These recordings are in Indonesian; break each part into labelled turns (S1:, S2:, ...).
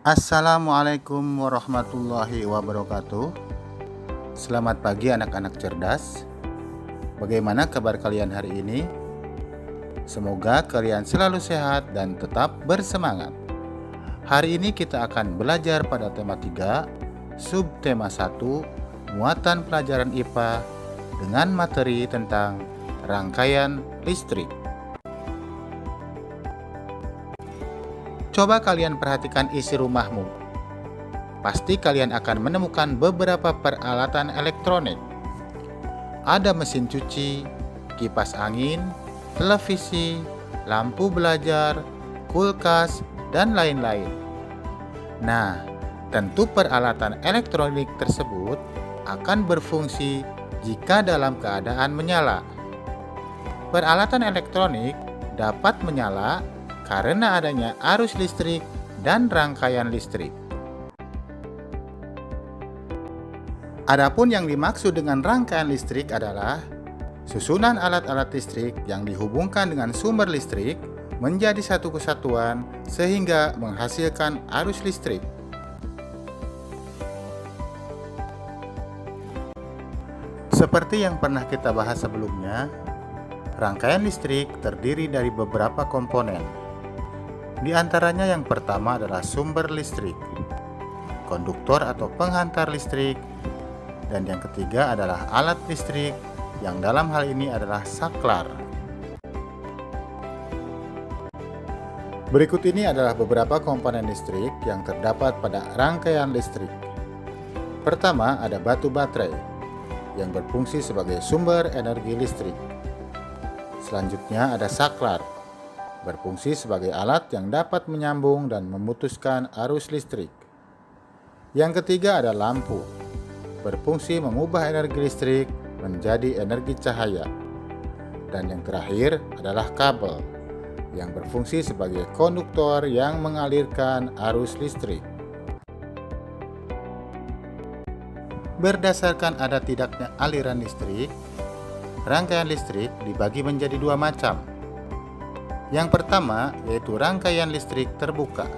S1: Assalamualaikum warahmatullahi wabarakatuh. Selamat pagi anak-anak cerdas. Bagaimana kabar kalian hari ini? Semoga kalian selalu sehat dan tetap bersemangat. Hari ini kita akan belajar pada tema 3, subtema 1, muatan pelajaran IPA dengan materi tentang rangkaian listrik. Coba kalian perhatikan isi rumahmu. Pasti kalian akan menemukan beberapa peralatan elektronik. Ada mesin cuci, kipas angin, televisi, lampu belajar, kulkas, dan lain-lain. Nah, tentu peralatan elektronik tersebut akan berfungsi jika dalam keadaan menyala. Peralatan elektronik dapat menyala karena adanya arus listrik dan rangkaian listrik. Adapun yang dimaksud dengan rangkaian listrik adalah susunan alat-alat listrik yang dihubungkan dengan sumber listrik menjadi satu kesatuan sehingga menghasilkan arus listrik. Seperti yang pernah kita bahas sebelumnya, rangkaian listrik terdiri dari beberapa komponen. Di antaranya yang pertama adalah sumber listrik, konduktor atau penghantar listrik, dan yang ketiga adalah alat listrik yang dalam hal ini adalah saklar. Berikut ini adalah beberapa komponen listrik yang terdapat pada rangkaian listrik. Pertama ada batu baterai yang berfungsi sebagai sumber energi listrik. Selanjutnya ada saklar, berfungsi sebagai alat yang dapat menyambung dan memutuskan arus listrik. Yang ketiga ada lampu, berfungsi mengubah energi listrik menjadi energi cahaya. Dan yang terakhir adalah kabel, yang berfungsi sebagai konduktor yang mengalirkan arus listrik. Berdasarkan ada tidaknya aliran listrik, rangkaian listrik dibagi menjadi dua macam. Yang pertama yaitu rangkaian listrik terbuka.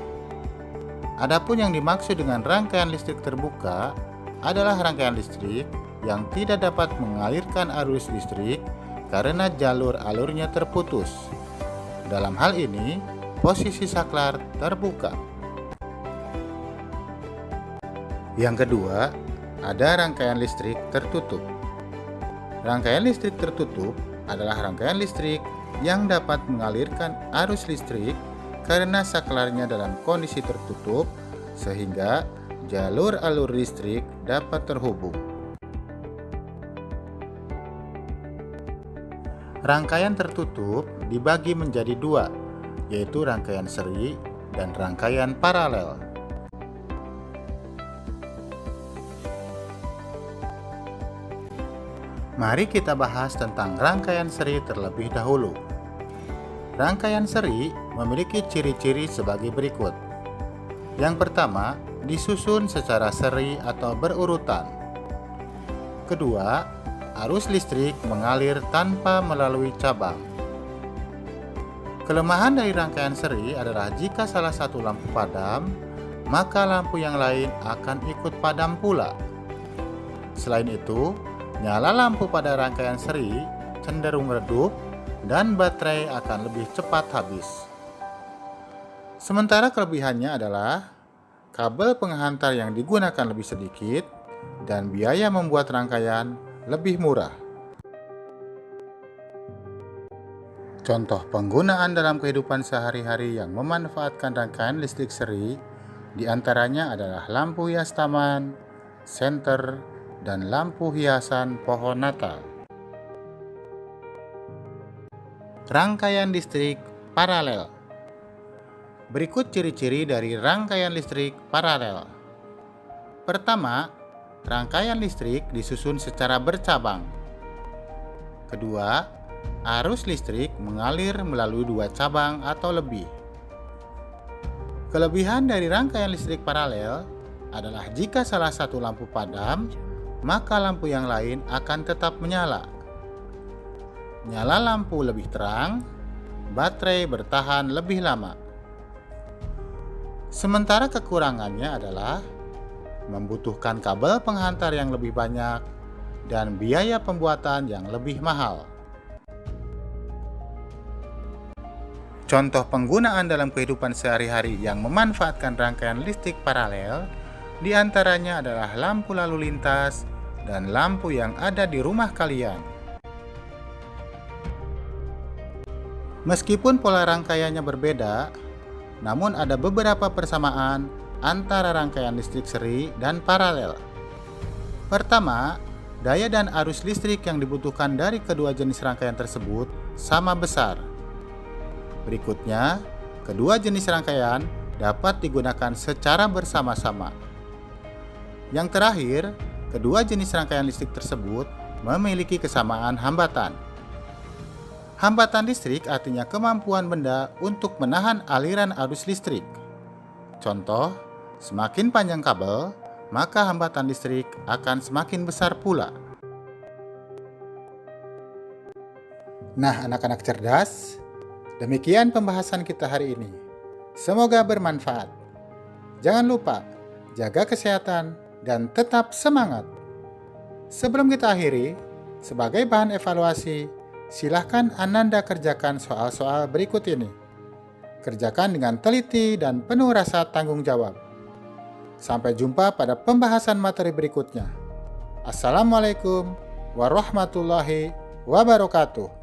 S1: Adapun yang dimaksud dengan rangkaian listrik terbuka adalah rangkaian listrik yang tidak dapat mengalirkan arus listrik karena jalur-alurnya terputus. Dalam hal ini, posisi saklar terbuka. Yang kedua, ada rangkaian listrik tertutup. Rangkaian listrik tertutup adalah rangkaian listrik yang dapat mengalirkan arus listrik karena saklarnya dalam kondisi tertutup sehingga jalur-alur listrik dapat terhubung. Rangkaian tertutup dibagi menjadi dua, yaitu rangkaian seri dan rangkaian paralel. Mari kita bahas tentang rangkaian seri terlebih dahulu. Rangkaian seri memiliki ciri-ciri sebagai berikut. Yang pertama, disusun secara seri atau berurutan. Kedua, arus listrik mengalir tanpa melalui cabang. Kelemahan dari rangkaian seri adalah jika salah satu lampu padam, maka lampu yang lain akan ikut padam pula. Selain itu, nyala lampu pada rangkaian seri cenderung redup dan baterai akan lebih cepat habis. Sementara kelebihannya adalah kabel penghantar yang digunakan lebih sedikit dan biaya membuat rangkaian lebih murah. Contoh penggunaan dalam kehidupan sehari-hari yang memanfaatkan rangkaian listrik seri diantaranya adalah lampu hias taman, senter, dan lampu hiasan pohon Natal. Rangkaian listrik paralel. Berikut ciri-ciri dari rangkaian listrik paralel. Pertama, rangkaian listrik disusun secara bercabang. Kedua, arus listrik mengalir melalui dua cabang atau lebih. Kelebihan dari rangkaian listrik paralel adalah jika salah satu lampu padam, maka lampu yang lain akan tetap menyala. Nyala lampu lebih terang, baterai bertahan lebih lama. Sementara kekurangannya adalah membutuhkan kabel penghantar yang lebih banyak dan biaya pembuatan yang lebih mahal. Contoh penggunaan dalam kehidupan sehari-hari yang memanfaatkan rangkaian listrik paralel diantaranya adalah lampu lalu lintas dan lampu yang ada di rumah kalian. Meskipun pola rangkaiannya berbeda, namun ada beberapa persamaan antara rangkaian listrik seri dan paralel. Pertama, daya dan arus listrik yang dibutuhkan dari kedua jenis rangkaian tersebut sama besar. Berikutnya, kedua jenis rangkaian dapat digunakan secara bersama-sama. Yang terakhir, kedua jenis rangkaian listrik tersebut memiliki kesamaan hambatan. Hambatan listrik artinya kemampuan benda untuk menahan aliran arus listrik. Contoh, semakin panjang kabel, maka hambatan listrik akan semakin besar pula. Nah, anak-anak cerdas, demikian pembahasan kita hari ini. Semoga bermanfaat. Jangan lupa, jaga kesehatan dan tetap semangat. Sebelum kita akhiri, sebagai bahan evaluasi, silahkan Ananda kerjakan soal-soal berikut ini. Kerjakan dengan teliti dan penuh rasa tanggung jawab. Sampai jumpa pada pembahasan materi berikutnya. Assalamualaikum warahmatullahi wabarakatuh.